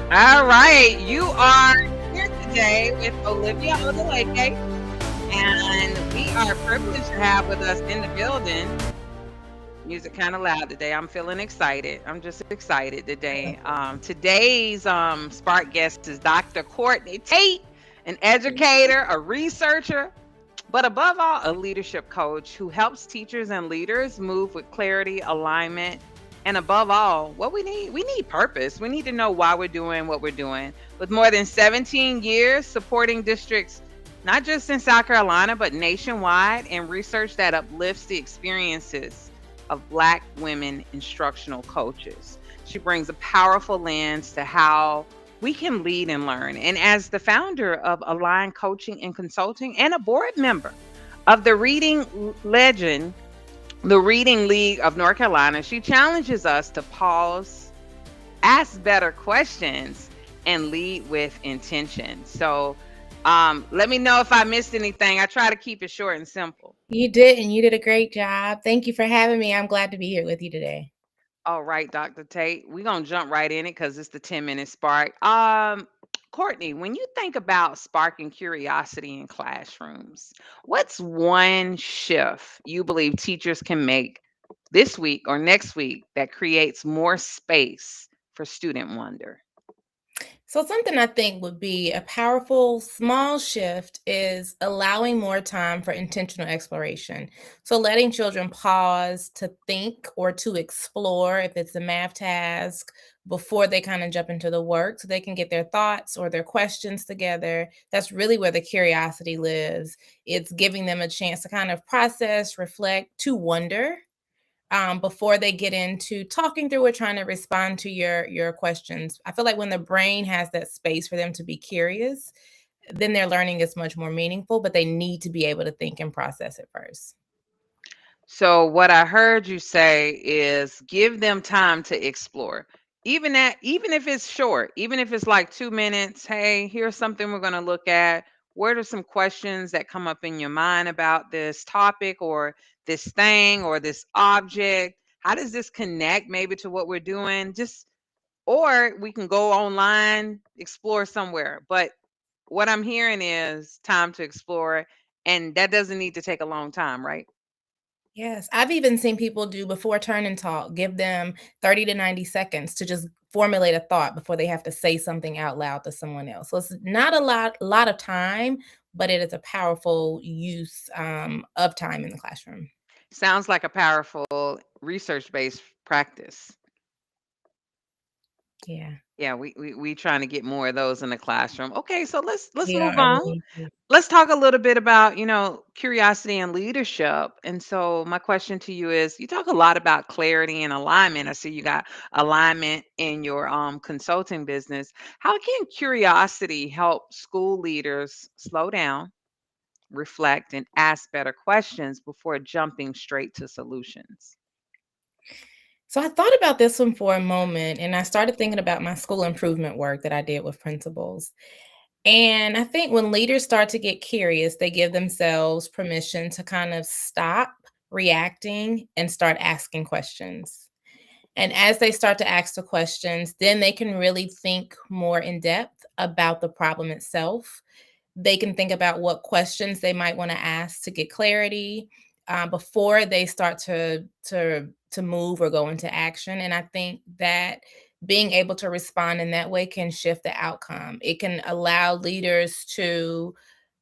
All right, you are here today with Olivia Odeleke, and we are privileged to have with us in the building. Music kind of loud today. I'm feeling excited. I'm just excited today. Today's Spark guest is Dr. Courtney Tate, an educator, a researcher, but above all, a leadership coach who helps teachers and leaders move with clarity, alignment, and above all, what we need purpose. We need to know why we're doing what we're doing. With more than 17 years supporting districts, not just in South Carolina, but nationwide, and research that uplifts the experiences of Black women instructional coaches. She brings a powerful lens to how we can lead and learn. And as the founder of Align Coaching and Consulting and a board member of the Legend, the Reading League of North Carolina, she challenges us to pause, ask better questions, and lead with intention. So, let me know if I missed anything. I try to keep it short and simple. You did, and you did a great job. Thank you for having me. I'm glad to be here with you today. All right, Dr. Tate, we're going to jump right in it because it's the 10-minute spark. Courtney, when you think about sparking curiosity in classrooms, what's one shift you believe teachers can make this week or next week that creates more space for student wonder? So, something I think would be a powerful small shift is allowing more time for intentional exploration. So, letting children pause to think or to explore if it's a math task before they kind of jump into the work so they can get their thoughts or their questions together. That's really where the curiosity lives. It's giving them a chance to kind of process, reflect, to wonder before they get into talking through or trying to respond to your questions. I feel like when the brain has that space for them to be curious, then their learning is much more meaningful, but they need to be able to think and process it first. So what I heard you say is give them time to explore. Even if it's short, even if it's like 2 minutes, hey, here's something we're going to look at. What are some questions that come up in your mind about this topic or this thing or this object? How does this connect maybe to what we're doing? Just or we can go online, explore somewhere. But what I'm hearing is time to explore and that doesn't need to take a long time, right? Yes, I've even seen people do before turn and talk, give them 30 to 90 seconds to just formulate a thought before they have to say something out loud to someone else. So it's not a lot of time, but it is a powerful use of time in the classroom. Sounds like a powerful research-based practice. Yeah. Yeah, we trying to get more of those in the classroom. Okay, so let's We move are. on. Let's talk a little bit about, curiosity and leadership. And so my question to you is, you talk a lot about clarity and alignment. I see you got alignment in your consulting business. How can curiosity help school leaders slow down, reflect, and ask better questions before jumping straight to solutions? So I thought about this one for a moment and I started thinking about my school improvement work that I did with principals. And I think when leaders start to get curious, they give themselves permission to kind of stop reacting and start asking questions. And as they start to ask the questions, then they can really think more in depth about the problem itself. They can think about what questions they might want to ask to get clarity before they start to move or go into action. And I think that being able to respond in that way can shift the outcome. It can allow leaders to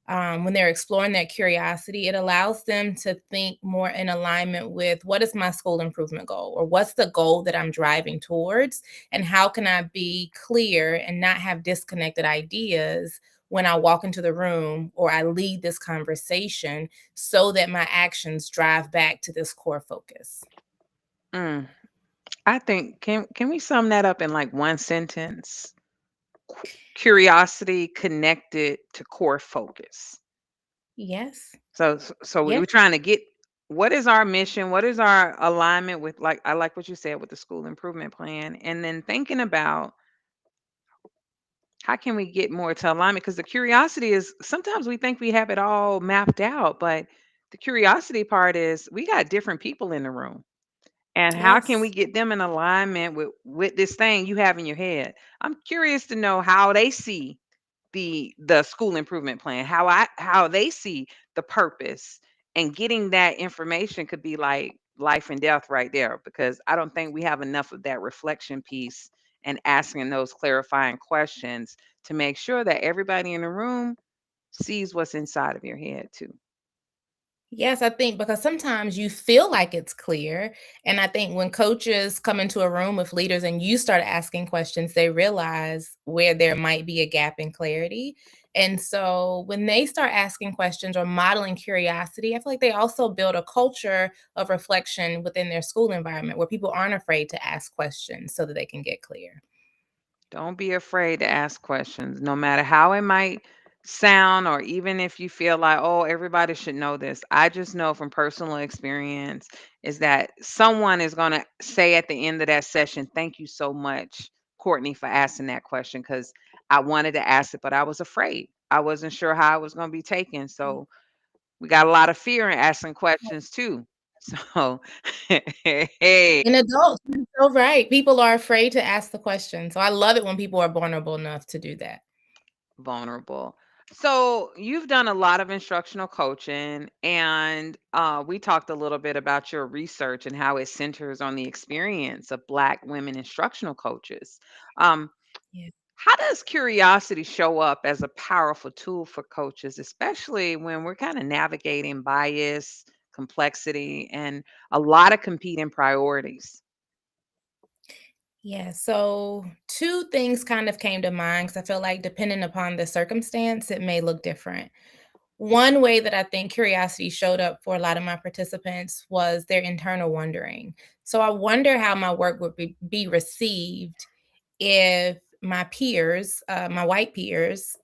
when they're exploring that curiosity, it allows them to think more in alignment with what is my school improvement goal or what's the goal that I'm driving towards, and how can I be clear and not have disconnected ideas when I walk into the room or I lead this conversation so that my actions drive back to this core focus. Mm, I think can we sum that up in like one sentence? Curiosity connected to core focus. Yes. So Yes. we're trying to get what is our mission? What is our alignment with like I like what you said with the school improvement plan and then thinking about how can we get more to alignment because the curiosity is sometimes we think we have it all mapped out, but the curiosity part is we got different people in the room And how can we Yes. get them in alignment with this thing you have in your head? I'm curious to know how they see the school improvement plan, how they see the purpose, and getting that information could be like life and death right there, because I don't think we have enough of that reflection piece and asking those clarifying questions to make sure that everybody in the room sees what's inside of your head too. Yes, I think because sometimes you feel like it's clear. And I think when coaches come into a room with leaders and you start asking questions, they realize where there might be a gap in clarity. And so when they start asking questions or modeling curiosity, I feel like they also build a culture of reflection within their school environment where people aren't afraid to ask questions so that they can get clear. Don't be afraid to ask questions, no matter how it might sound, or even if you feel like, oh, everybody should know this. I just know from personal experience is that someone is going to say at the end of that session, thank you so much, Courtney, for asking that question, because I wanted to ask it, but I was afraid. I wasn't sure how I was going to be taken. So we got a lot of fear in asking questions too. So, hey, In adults, you're so right. People are afraid to ask the question. So I love it when people are vulnerable enough to do that. vulnerable. So you've done a lot of instructional coaching, and we talked a little bit about your research and how it centers on the experience of Black women instructional coaches. Um, Yeah. how does curiosity show up as a powerful tool for coaches, especially when we're kind of navigating bias, complexity, and a lot of competing priorities? Yeah, so 2 things kind of came to mind because I feel like depending upon the circumstance, it may look different. One way that I think curiosity showed up for a lot of my participants was their internal wondering. So I wonder how my work would be received if my peers, my white peers,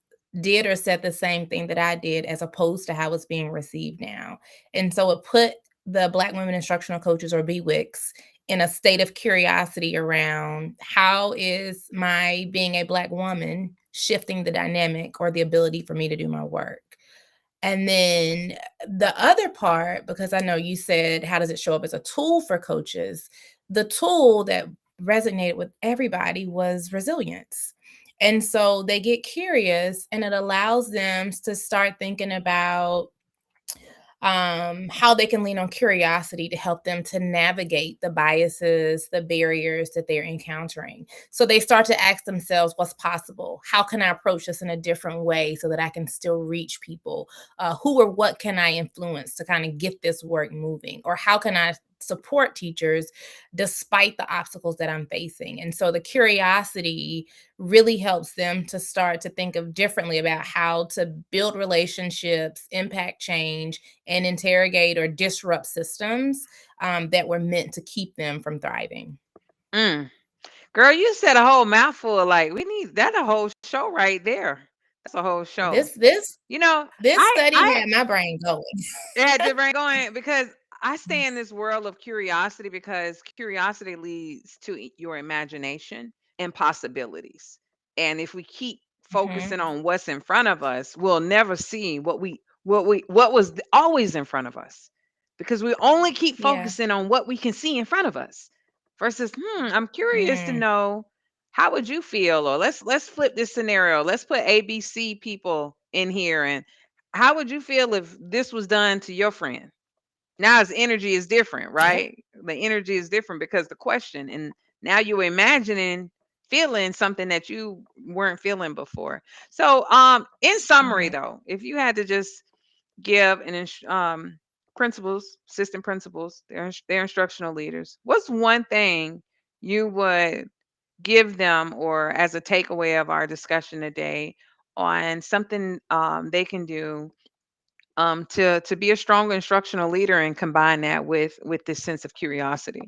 did or said the same thing that I did as opposed to how it's being received now. And so it put the Black women instructional coaches or BWICs in a state of curiosity around how is my being a Black woman shifting the dynamic or the ability for me to do my work. And then the other part, because I know you said, how does it show up as a tool for coaches? The tool that resonated with everybody was resilience. And so they get curious and it allows them to start thinking about how they can lean on curiosity to help them to navigate the biases, the barriers that they're encountering. So they start to ask themselves, what's possible? How can I approach this in a different way so that I can still reach people? Who or what can I influence to kind of get this work moving? Or how can I support teachers despite the obstacles that I'm facing? And so the curiosity really helps them to start to think of differently about how to build relationships, impact change, and interrogate or disrupt systems that were meant to keep them from thriving. Mm. Girl, you said a whole mouthful. Like we need that a whole show right there. That's a whole show. This this You know, this study I had my brain going. had the brain going because I stay in this world of curiosity, because curiosity leads to your imagination and possibilities. And if we keep Mhm. focusing on what's in front of us, we'll never see what was always in front of us. Because we only keep Yeah. focusing on what we can see in front of us. Versus, I'm curious to Mm. know, how would you feel? Or let's flip this scenario. Let's put ABC people in here, and how would you feel if this was done to your friend? Now his energy is different, Yep. right? The energy is different because the question, and now you're imagining feeling something that you weren't feeling before. So, in summary, Right. though, if you had to just give principals, assistant principals, their instructional leaders, what's one thing you would give them, or as a takeaway of our discussion today, on something they can do to be a strong instructional leader and combine that with this sense of curiosity?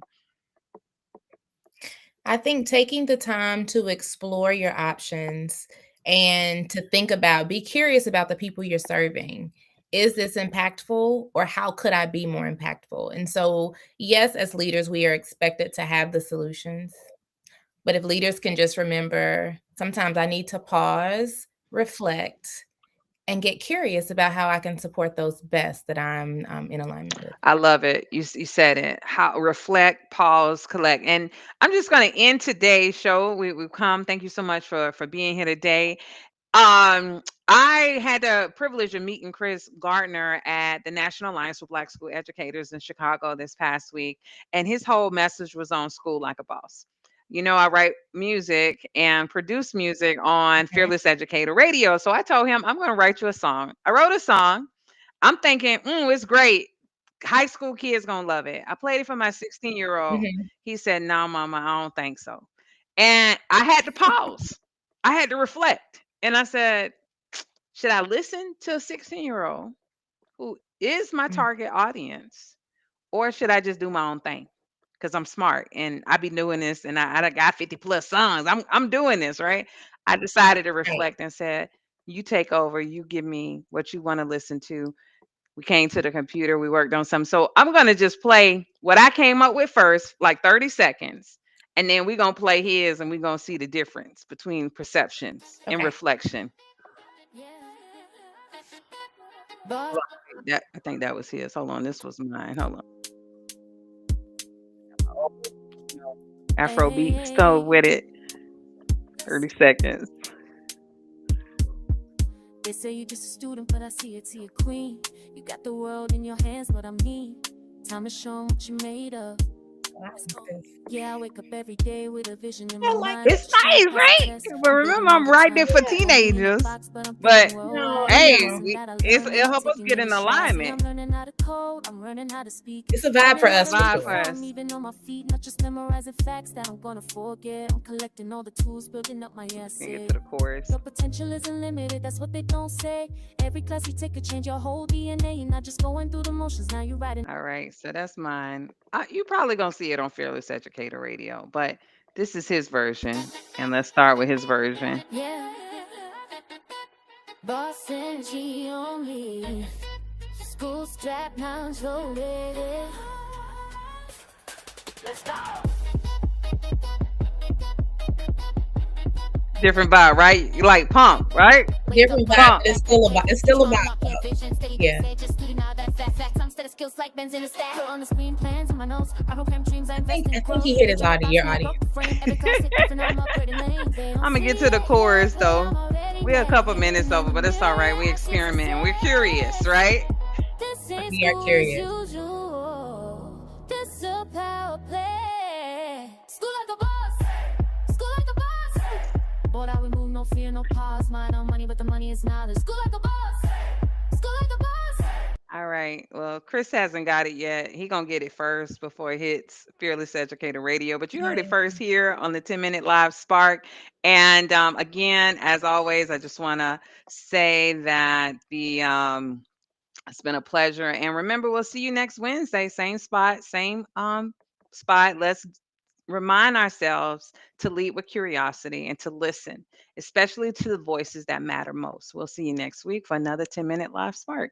I think taking the time to explore your options and to think about, be curious about the people you're serving. Is this impactful or how could I be more impactful? And so, yes, as leaders, we are expected to have the solutions. But if leaders can just remember, sometimes I need to pause, reflect, and get curious about how I can support those best that I'm in alignment with. I love it. You said it. How reflect, pause, collect. And I'm just going to end today's show. We've come. Thank you so much for being here today. I had the privilege of meeting Chris Gardner at the National Alliance for Black School Educators in Chicago this past week, and his whole message was on school like a boss. I write music and produce music on Mhm, Fearless Educator Radio. So I told him, I'm going to write you a song. I wrote a song. I'm thinking, it's great. High school kids gonna love it. I played it for my 16-year-old. mhm. He said, "No, mama, I don't think so." And I had to pause. I had to reflect. And I said, should I listen to a 16-year-old who is my Mm, target audience? Or should I just do my own thing? Because I'm smart and I be doing this and I done got 50 plus songs. I'm doing this, right? I decided to right. reflect and said, you take over, you give me what you want to listen to. We came to the computer, we worked on something. So I'm gonna just play what I came up with first, like 30 seconds, and then we're gonna play his and we're gonna see the difference between perceptions and Okay. reflection. Right, that I think that was his. Hold on, this was mine. Hold on. Oh, no. Afro beat stove with it. 30 seconds. They say you're just a student, but I see it to your queen. You got the world in your hands, what I mean. Time to show 'em what you made of. I like this. Yeah, I wake up every day with a vision in my I like mind. this. It's Just trying to nice, pass the right? test. But I'm remember, building all I'm the writing it time. for Yeah. Won't be in a teenagers. box, but I'm But thinking No, worldwide. I hey, know. Lesson that I it'll learned, help us taking get me in to strides. See, alignment. I'm learning how to code, I'm learning how to speak. It's a vibe Learning for how us to for read Vibe sure. for before I'm us. even on my feet. Not just memorizing facts that I'm gonna forget. I'm collecting all the tools, building up my And get essay. to the chorus. Your potential is unlimited, that's what they don't say. Every class you take could change your whole DNA. You're not just going through the motions, now you're riding. All right, so that's mine. You probably gonna see it on Fearless Educator Radio, but this is his version, and let's start with his version. Yeah, boss energy only. School strap lounge loaded. Let's go. Different vibe, right? You like pump, right? Different vibe, Pump. but it's still about though. Yeah. I think he hit his audience, your audience. I'm gonna get to the chorus though. We're a couple minutes over, but it's all right. We experimenting. We're curious, right? This ain't We are school as curious. usual. This a power play. School like a boss. School like a boss. Boy, that we move, no fear, no pause. Mind on money, but the money is knowledge. School like a boss. School like a boss. All right. Well, Chris hasn't got it yet. He gonna get it first before it hits Fearless Educator Radio. But you heard it Nice. first here on the 10-minute live spark. And again, as always, I just want to say that the it's been a pleasure. And remember, we'll see you next Wednesday, same spot, same spot. Let's remind ourselves to lead with curiosity and to listen, especially to the voices that matter most. We'll see you next week for another 10-minute live spark.